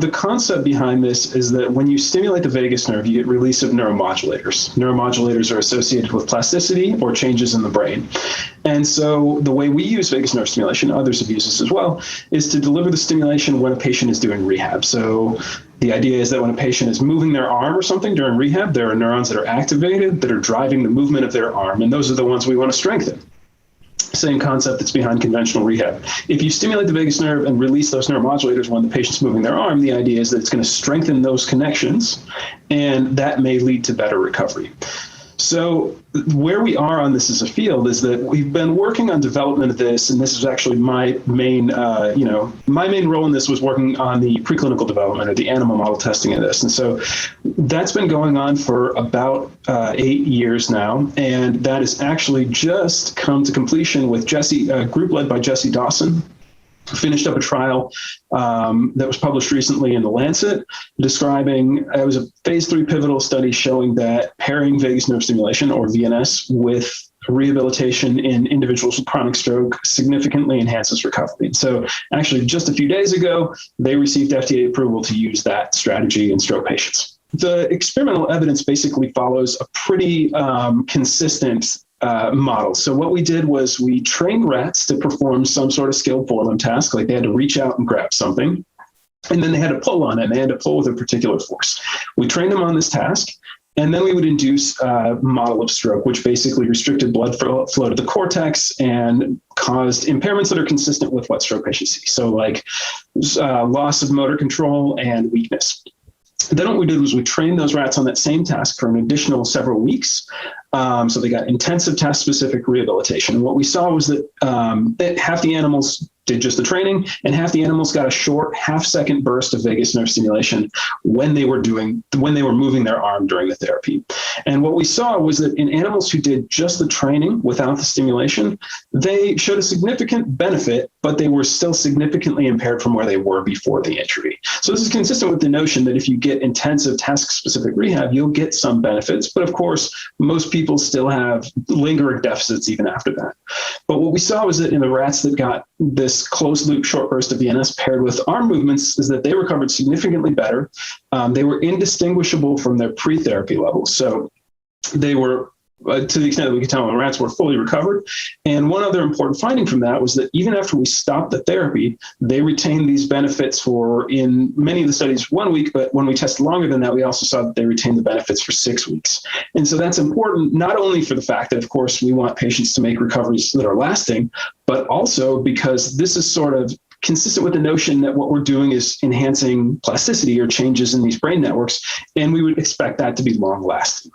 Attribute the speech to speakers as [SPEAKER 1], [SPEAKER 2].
[SPEAKER 1] the concept behind this is that when you stimulate the vagus nerve, you get release of neuromodulators. Neuromodulators are associated with plasticity or changes in the brain. And so the way we use vagus nerve stimulation, others have used this as well, is to deliver the stimulation when a patient is doing rehab. So the idea is that when a patient is moving their arm or something during rehab, there are neurons that are activated that are driving the movement of their arm, and those are the ones we want to strengthen. Same concept that's behind conventional rehab. If you stimulate the vagus nerve and release those neuromodulators when the patient's moving their arm, the idea is that it's going to strengthen those connections, and that may lead to better recovery. So where we are on this as a field is that we've been working on development of this, and this is actually my main role in this was working on the preclinical development or the animal model testing of this. And so that's been going on for about 8 years now, and that has actually just come to completion with a group led by Jesse Dawson. Finished up a trial that was published recently in The Lancet, describing, it was a phase 3 pivotal study showing that pairing vagus nerve stimulation, or VNS, with rehabilitation in individuals with chronic stroke significantly enhances recovery. So actually, just a few days ago, they received FDA approval to use that strategy in stroke patients. The experimental evidence basically follows a pretty consistent model. So what we did was we trained rats to perform some sort of skilled forelimb task, like they had to reach out and grab something, and then they had to pull on it, and they had to pull with a particular force. We trained them on this task, and then we would induce a model of stroke, which basically restricted blood flow to the cortex and caused impairments that are consistent with what stroke patients see. So like loss of motor control and weakness. Then what we did was we trained those rats on that same task for an additional several weeks. So they got intensive task-specific rehabilitation. And what we saw was that half the animals did just the training, and half the animals got a short half-second burst of vagus nerve stimulation when they were moving their arm during the therapy. And what we saw was that in animals who did just the training without the stimulation, they showed a significant benefit, but they were still significantly impaired from where they were before the injury. So this is consistent with the notion that if you get intensive task-specific rehab, you'll get some benefits. But of course, most people still have lingering deficits even after that. But what we saw was that in the rats that got this closed loop short burst of VNS paired with arm movements is that they recovered significantly better. They were indistinguishable from their pre-therapy levels. So they were, to the extent that we could tell, the rats were fully recovered. And one other important finding from that was that even after we stopped the therapy, they retained these benefits for, in many of the studies, 1 week, but when we tested longer than that, we also saw that they retained the benefits for 6 weeks. And so that's important, not only for the fact that, of course, we want patients to make recoveries that are lasting, but also because this is sort of consistent with the notion that what we're doing is enhancing plasticity or changes in these brain networks, and we would expect that to be long lasting.